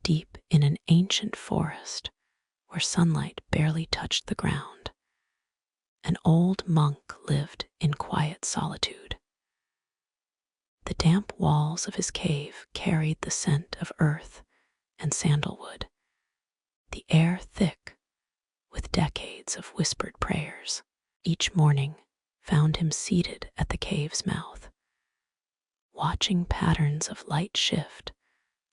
deep in an ancient forest where sunlight barely touched the ground. An old monk lived in quiet solitude. The damp walls of his cave carried the scent of earth and sandalwood, the air thick with decades of whispered prayers. Each morning found him seated at the cave's mouth, watching patterns of light shift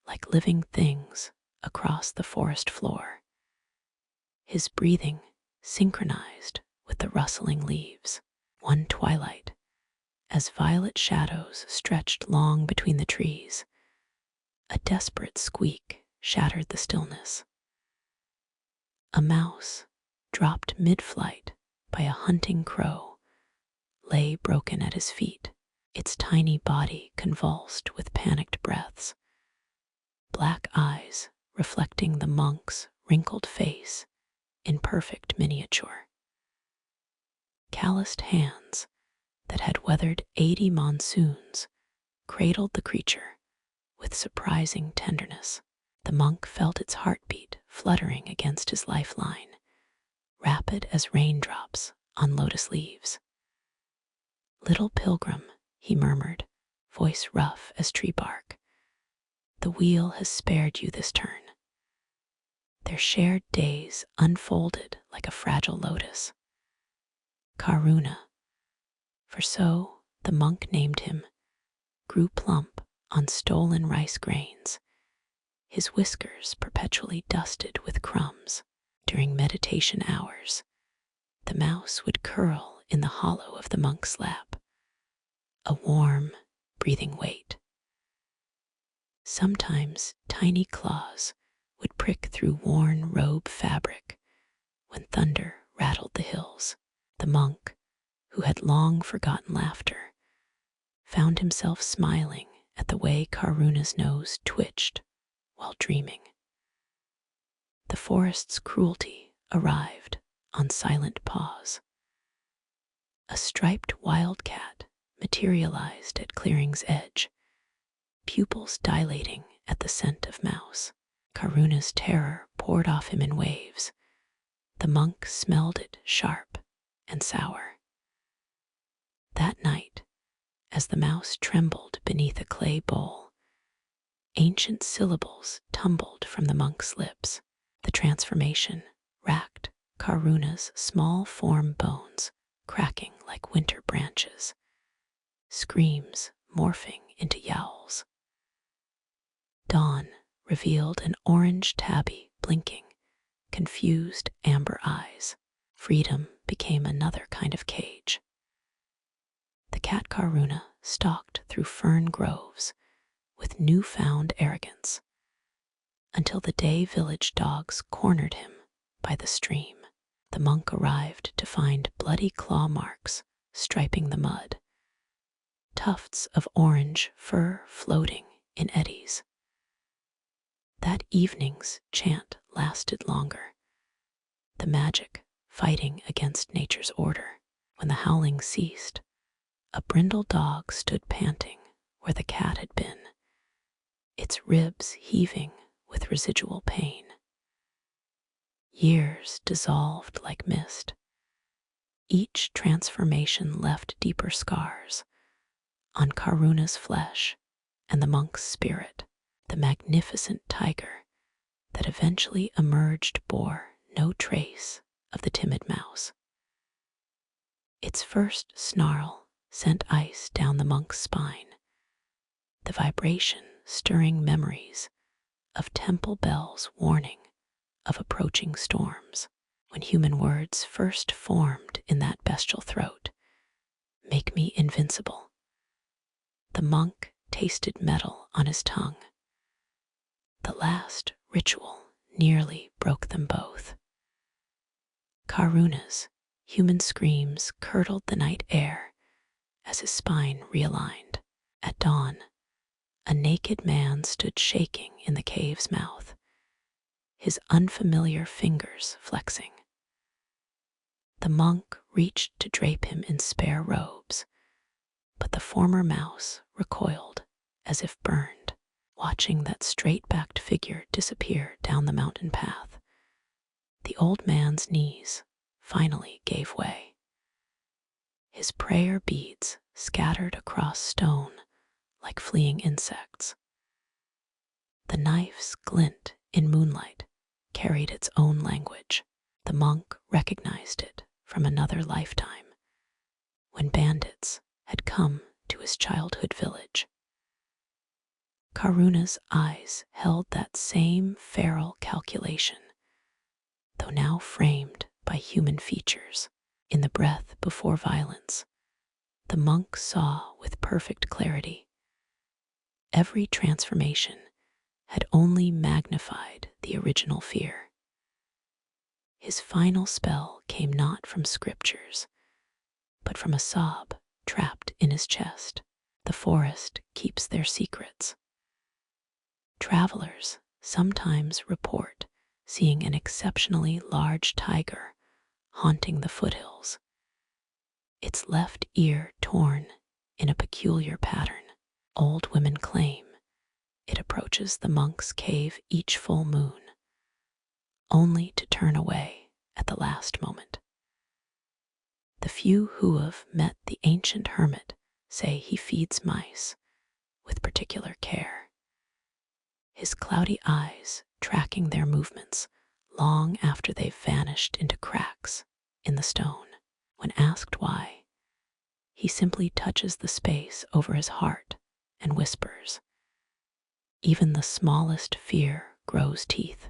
like living things across the forest floor. His breathing synchronized with the rustling leaves. One twilight, as violet shadows stretched long between the trees, a desperate squeak shattered the stillness. A mouse, dropped mid-flight by a hunting crow, lay broken at his feet, its tiny body convulsed with panicked breaths, black eyes reflecting the monk's wrinkled face in perfect miniature. Calloused hands that had weathered 80 monsoons cradled the creature with surprising tenderness. The monk felt its heartbeat fluttering against his lifeline, rapid as raindrops on lotus leaves. "Little pilgrim," he murmured, voice rough as tree bark, "the wheel has spared you this turn." Their shared days unfolded like a fragile lotus. Karuna, for so the monk named him, grew plump on stolen rice grains, his whiskers perpetually dusted with crumbs. During meditation hours, the mouse would curl in the hollow of the monk's lap, a warm, breathing weight. Sometimes tiny claws would prick through worn robe fabric when thunder rattled the hills. The monk, who had long forgotten laughter, found himself smiling at the way Karuna's nose twitched while dreaming. The forest's cruelty arrived on silent paws. A striped wildcat materialized at clearing's edge, pupils dilating at the scent of mouse. Karuna's terror poured off him in waves. The monk smelled it sharp and sour. That night, as the mouse trembled beneath a clay bowl, ancient syllables tumbled from the monk's lips. The transformation racked Karuna's small form bones, cracking like winter branches, screams morphing into yowls. Dawn revealed an orange tabby blinking, confused amber eyes. Freedom became another kind of cage. The cat Karuna stalked through fern groves with newfound arrogance, until the day village dogs cornered him by the stream. The monk arrived to find bloody claw marks striping the mud, tufts of orange fur floating in eddies. That evening's chant lasted longer, the magic fighting against nature's order. When the howling ceased, a brindle dog stood panting where the cat had been, its ribs heaving with residual pain. Years dissolved like mist. Each transformation left deeper scars on Karuna's flesh and the monk's spirit. The magnificent tiger that eventually emerged bore no trace of the timid mouse. Its first snarl sent ice down the monk's spine, the vibration stirring memories of temple bells warning of approaching storms. When human words first formed in that bestial throat, "Make me invincible," the monk tasted metal on his tongue. The last ritual nearly broke them both. Karuna's human screams curdled the night air as his spine realigned. At dawn, a naked man stood shaking in the cave's mouth, his unfamiliar fingers flexing. The monk reached to drape him in spare robes, but the former mouse recoiled as if burned. watching that straight-backed figure disappear down the mountain path, the old man's knees finally gave way. His prayer beads scattered across stone like fleeing insects. The knife's glint in moonlight carried its own language. The monk recognized it from another lifetime, when bandits had come to his childhood village. Karuna's eyes held that same feral calculation, though now framed by human features. In the breath before violence, the monk saw with perfect clarity. Every transformation had only magnified the original fear. His final spell came not from scriptures, but from a sob trapped in his chest. The forest keeps their secrets. Travelers sometimes report seeing an exceptionally large tiger haunting the foothills, its left ear torn in a peculiar pattern. Old women claim it approaches the monk's cave each full moon, only to turn away at the last moment. The few who have met the ancient hermit say he feeds mice with particular care, his cloudy eyes tracking their movements long after they've vanished into cracks in the stone. When asked why, he simply touches the space over his heart and whispers, "Even the smallest fear grows teeth."